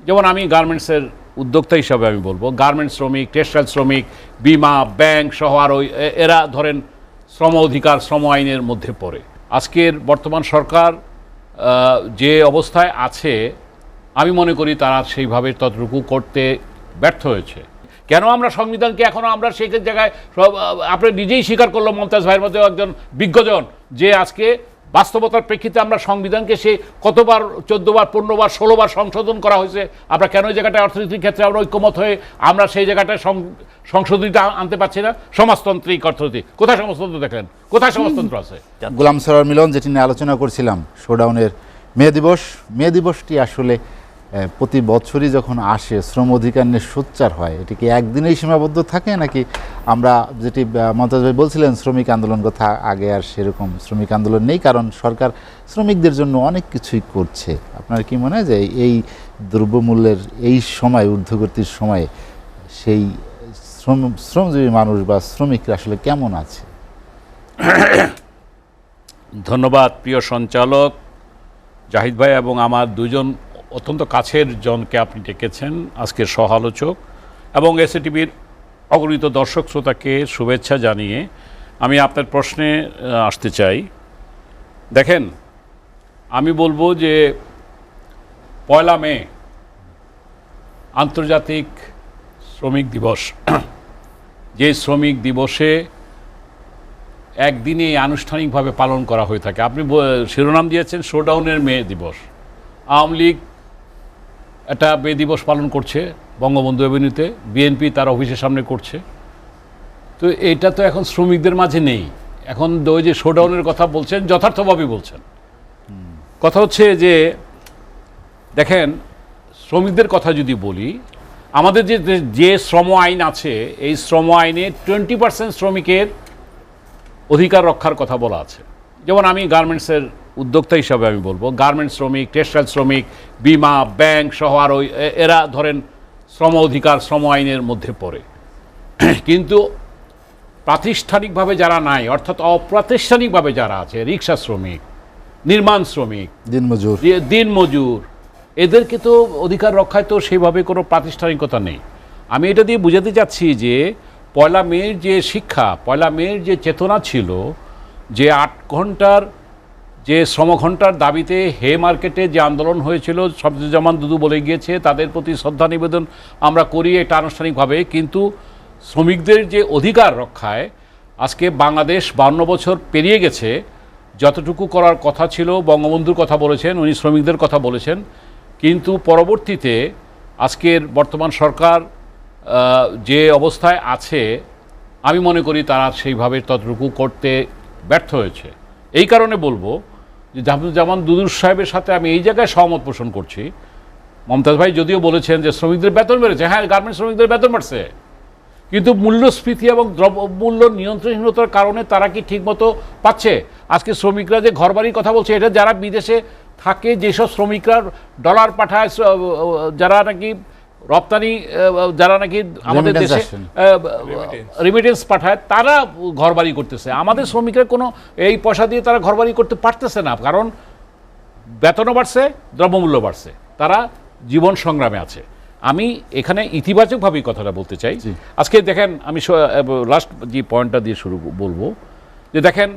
যেমন আমি গার্মেন্টসের উদ্যোক্তা হিসাবে আমি বলবো, গার্মেন্টস শ্রমিক, টেক্সটাইল শ্রমিক, বিমা, ব্যাংক সহ আরও এরা ধরেন শ্রম অধিকার, শ্রম আইনের মধ্যে পড়ে। আজকের বর্তমান সরকার যে অবস্থায় আছে, আমি মনে করি তারা সেইভাবে ততটুকু করতে ব্যর্থ হয়েছে। কেন আমরা সংবিধানকে এখনও আমরা সেই জায়গায় আপনি নিজেই স্বীকার করলো, মমতাজ ভাইয়ের মধ্যে একজন বিজ্ঞজন, যে আজকে বাস্তবতার প্রেক্ষিতে আমরা সংবিধানকে সে কতবার 14 বার 15 বার 16 বার সংশোধন করা হয়েছে। আমরা কেন এই জায়গাটায় অর্থনীতির ক্ষেত্রে আমরা ঐক্যমত হয়ে আমরা সেই জায়গাটায় সংশোধনীটা আনতে পারছি না? সমাজতান্ত্রিক অর্থনীতি কোথায় সমাজতন্ত্র দেখেন? কোথায় সমাজতন্ত্র আছে? গোলাম সরোয়ার মিলন, যেটি নিয়ে আলোচনা করছিলাম, শোডাউনের মে দিবসটি আসলে প্রতি বছরই যখন আসে শ্রম অধিকার নিয়ে সোচ্চার হয়, এটি কি একদিনেই সীমাবদ্ধ থাকে নাকি আমরা যেটি মমতাজ ভাই বলছিলেন শ্রমিক আন্দোলন কথা, আগে আর সেরকম শ্রমিক আন্দোলন নেই, কারণ সরকার শ্রমিকদের জন্য অনেক কিছুই করছে। আপনার কি মনে হয় যে এই দ্রব্যমূল্যের এই সময়, ঊর্ধ্বগতির সময়ে সেই শ্রমজীবী মানুষ বা শ্রমিকরা আসলে কেমন আছে? ধন্যবাদ প্রিয় সঞ্চালক জাহিদ ভাই, এবং আমার দুজন অত্যন্ত কাছের জনকে আপনি ডেকেছেন আজকের সহ আলোচক, এবং এসএটিভির অগণিত দর্শক শ্রোতাকে শুভেচ্ছা জানিয়ে আমি আপনার প্রশ্নে আসতে চাই। দেখেন, আমি বলবো যে 1 মে আন্তর্জাতিক শ্রমিক দিবস, যে শ্রমিক দিবসে একদিনে আনুষ্ঠানিকভাবে পালন করা হয়ে থাকে। আপনি শিরোনাম দিয়েছেন শোডাউনের মে দিবস। আওয়ামী লীগ একটা মে দিবস পালন করছে বঙ্গবন্ধু এভিনিউতে, বিএনপি তার অফিসের সামনে করছে। তো এটা তো এখন শ্রমিকদের মাঝে নেই। এখন ওই যে শোডাউনের কথা বলছেন, যথার্থভাবেই বলছেন। কথা হচ্ছে যে দেখেন, শ্রমিকদের কথা যদি বলি, আমাদের যে শ্রম আইন আছে, এই শ্রম আইনে 20% শ্রমিকের অধিকার রক্ষার কথা বলা আছে। যেমন আমি গার্মেন্টসের উদ্যোক্তা হিসাবে আমি বলবো, গার্মেন্টস শ্রমিক, টেক্সটাইল শ্রমিক, বিমা, ব্যাংক সহ আরও এরা ধরেন শ্রম অধিকার, শ্রম আইনের মধ্যে পড়ে। কিন্তু প্রাতিষ্ঠানিকভাবে যারা নাই, অর্থাৎ অপ্রাতিষ্ঠানিকভাবে যারা আছে, রিক্সা শ্রমিক, নির্মাণ শ্রমিক, দিনমজুর, এদেরকে তো অধিকার রক্ষায় তো সেইভাবে কোনো প্রাতিষ্ঠানিকতা নেই। আমি এটা দিয়ে বুঝাতে চাচ্ছি যে 1 মের যে শিক্ষা, 1 মের যে চেতনা ছিল, যে 8 ঘন্টার যে শ্রমঘণ্টার দাবিতে হে মার্কেটে যে আন্দোলন হয়েছিল, শামসুজ্জামান দুদু বলে গিয়েছে, তাদের প্রতি শ্রদ্ধা নিবেদন আমরা করি এটা আনুষ্ঠানিকভাবে। কিন্তু শ্রমিকদের যে অধিকার রক্ষায় আজকে বাংলাদেশ 52 বছর পেরিয়ে গেছে। যতটুকু করার কথা ছিল, বঙ্গবন্ধুর কথা বলেছেন উনি, শ্রমিকদের কথা বলেছেন, কিন্তু পরবর্তীতে আজকের বর্তমান সরকার যে অবস্থায় আছে, আমি মনে করি তারা সেইভাবে ততটুকু করতে ব্যর্থ হয়েছে। এই কারণে বলবো যে শামসুজ্জামান দুদু সাহেবের সাথে আমি এই জায়গায় সহমত পোষণ করছি। মমতাজ ভাই যদিও বলেছেন যে শ্রমিকদের বেতন বেড়েছে, হ্যাঁ গার্মেন্টস শ্রমিকদের বেতন বাড়ছে, কিন্তু মূল্যস্ফীতি এবং দ্রব্যমূল্য নিয়ন্ত্রণহীনতার কারণে তারা কি ঠিকমতো পাচ্ছে? আজকে শ্রমিকরা যে ঘরবাড়ির কথা বলছে, এটা যারা বিদেশে থাকে, যেসব শ্রমিকরা ডলার পাঠায়, যারা নাকি রপ্তানি, যারা নাকি আমাদের দেশে রেমিটেন্স পাঠায়, তারা ঘরবাড়ি করতেছে। আমাদের শ্রমিকরা কোনো এই পয়সা দিয়ে তারা ঘরবাড়ি করতে পারতেছে না, কারণ বেতনও বাড়ছে, দ্রব্যমূল্য বাড়ছে, তারা জীবন সংগ্রামে আছে। আমি এখানে ইতিবাচকভাবেই কথাটা বলতে চাই। আজকে দেখেন, আমি লাস্ট যে পয়েন্টটা দিয়ে বলবো যে দেখেন,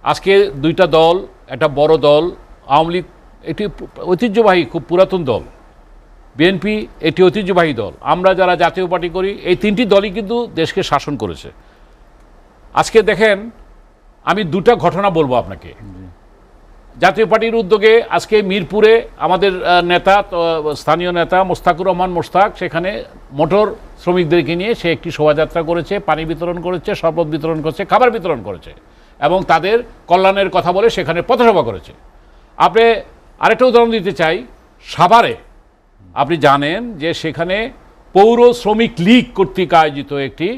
আজকে 2টা দল, একটা বড় দল আওয়ামী লীগ, এটি ঐতিহ্যবাহী খুব পুরাতন দল, বিএনপি এটি ঐতিহ্যবাহী দল, আমরা যারা জাতীয় পার্টি করি, এই 3টি দলই কিন্তু দেশকে শাসন করেছে। আজকে দেখেন, আমি 2টা ঘটনা বলবো আপনাকে। জাতীয় পার্টির উদ্যোগে আজকে মিরপুরে আমাদের নেতা, স্থানীয় নেতা মোস্তাকুর রহমান মোস্তাক, সেখানে মোটর শ্রমিকদেরকে নিয়ে সে একটি শোভাযাত্রা করেছে, পানি বিতরণ করেছে, শরবত বিতরণ করেছে, খাবার বিতরণ করেছে, এবং তাদের কল্যাণের কথা বলে সেখানে পথসভা করেছে। আপনি আরেকটা উদাহরণ দিতে চাই, সাভারে আপনি জানেন যে সেখানে পৌর শ্রমিক লীগ কর্তৃক আয়োজিত একটি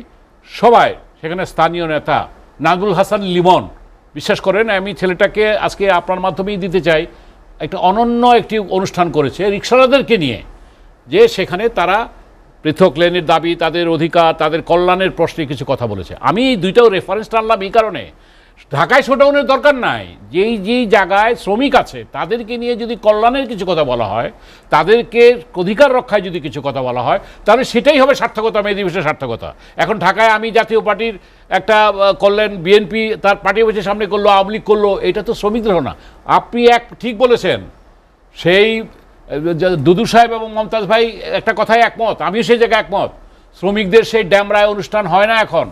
সভায় সেখানে স্থানীয় নেতা নাজমুল হাসান লিমন, বিশ্বাস করেন আমি ছেলেটাকে আজকে আপনার মাধ্যমেই দিতে চাই, একটা অনন্য একটি অনুষ্ঠান করেছে রিক্সাওয়ালাদেরকে নিয়ে, যে সেখানে তারা পৃথক লেনের দাবি, তাদের অধিকার, তাদের কল্যাণের প্রশ্নে কিছু কথা বলেছে। আমি এই 2টাও রেফারেন্স টানলাম এই কারণে, ঢাকায় শোডাউনের দরকার নাই। যেই জায়গায় শ্রমিক আছে তাদেরকে নিয়ে যদি কল্যাণের কিছু কথা বলা হয়, তাদেরকে অধিকার রক্ষায় যদি কিছু কথা বলা হয়, তাহলে সেটাই হবে সার্থকতা, মে দিবসের সার্থকতা। এখন ঢাকায় আমি জাতীয় পার্টির একটা করলেন, বিএনপি তার পার্টি অফিসের সামনে করলো, আওয়ামী লীগ করলো, এটা তো শ্রমিকদের না। আপনি ঠিক বলেছেন, সেই দুদু সাহেব এবং মমতাজ ভাই একটা কথায় একমত, আমিও সেই জায়গায় একমত। শ্রমিকদের সেই ড্যামরায় অনুষ্ঠান হয় না এখন,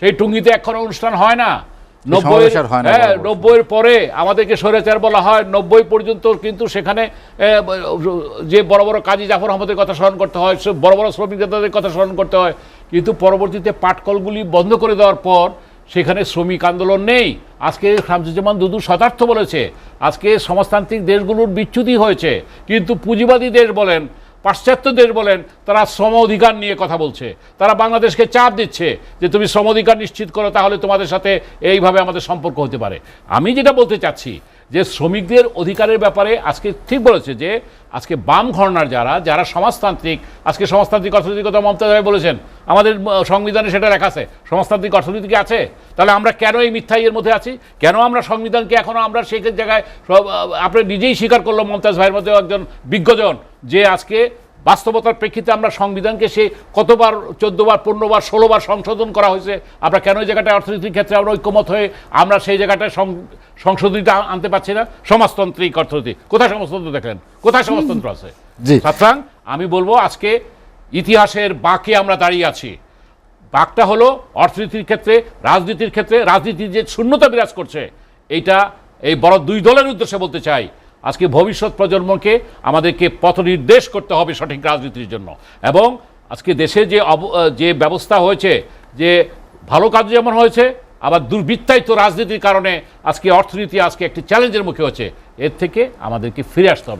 সেই টুঙ্গিতে এখন অনুষ্ঠান হয় না। 90-এর পরে আমাদেরকে স্বৈরাচার বলা হয়, 90 পর্যন্ত কিন্তু সেখানে যে বড় বড় কাজী জাফর আহমদের কথা স্মরণ করতে হয়, বড় বড় শ্রমিক নেতাদের কথা স্মরণ করতে হয়, কিন্তু পরবর্তীতে পাটকলগুলি বন্ধ করে দেওয়ার পর সেখানে শ্রমিক আন্দোলন নেই। আজকে শামসুজ্জামান দুদু শতার্থ বলেছে, আজকে সমাজতান্ত্রিক দেশগুলোর বিচ্যুতি হয়েছে, কিন্তু পুঁজিবাদী দেশ বলেন, পাশ্চাত্য দেশ বলেন, তারা শ্রম অধিকার নিয়ে কথা বলছে। তারা বাংলাদেশকে চাপ দিচ্ছে যে তুমি শ্রম অধিকার নিশ্চিত করো, তাহলে তোমাদের সাথে এইভাবে আমাদের সম্পর্ক হতে পারে। আমি যেটা বলতে চাচ্ছি যে শ্রমিকদের অধিকারের ব্যাপারে আজকে ঠিক বলেছে যে আজকে বাম ঘরানার যারা সমাজতান্ত্রিক, আজকে সমাজতান্ত্রিক অর্থনৈতিক কথা মমতাজ ভাই বলেছেন, আমাদের সংবিধানে সেটা লেখা আছে, সমাজতান্ত্রিক অর্থনীতি কি আছে? তাহলে আমরা কেন এই মিথ্যাইয়ের মধ্যে আছি? কেন আমরা সংবিধানকে এখনও আমরা সেই জায়গায়, আপনি নিজেই স্বীকার করলো, মমতাজ ভাইয়ের মধ্যে একজন বিজ্ঞজন, যে আজকে বাস্তবতার প্রেক্ষিতে আমরা সংবিধানকে সে কতবার 14 বার 15 বার 16 বার সংশোধন করা হয়েছে, আমরা কেন এই জায়গাটায় অর্থনীতির ক্ষেত্রে আমরা ঐক্যমত হয়ে আমরা সেই জায়গাটায় সংশোধনীটা আনতে পারছি না? সমাজতান্ত্রিক অর্থনীতি কোথায়? সমাজতন্ত্র দেখেন, কোথায় সমাজতন্ত্র আছে? সুতরাং আমি বলবো আজকে ইতিহাসের বাঁকে আমরা দাঁড়িয়ে আছি। বাঁকটা হলো অর্থনীতির ক্ষেত্রে, রাজনীতির ক্ষেত্রে, রাজনীতির যে শূন্যতা বিরাজ করছে, এইটা এই বড় দুই দলের উদ্দেশ্যে বলতে চাই, আজকে ভবিষ্যৎ প্রজন্মকে আমাদেরকে পথ নির্দেশ করতে হবে সঠিক রাজনীতির জন্য। এবং আজকে দেশে যে ব্যবস্থা হয়েছে, যে ভালো কাজ যেমন হয়েছে, আবার দুর্বৃত্তায়িত রাজনীতির কারণে আজকে অর্থনীতি আজকে একটি চ্যালেঞ্জের মুখে হচ্ছে, এর থেকে আমাদেরকে ফিরে আসতে হবে।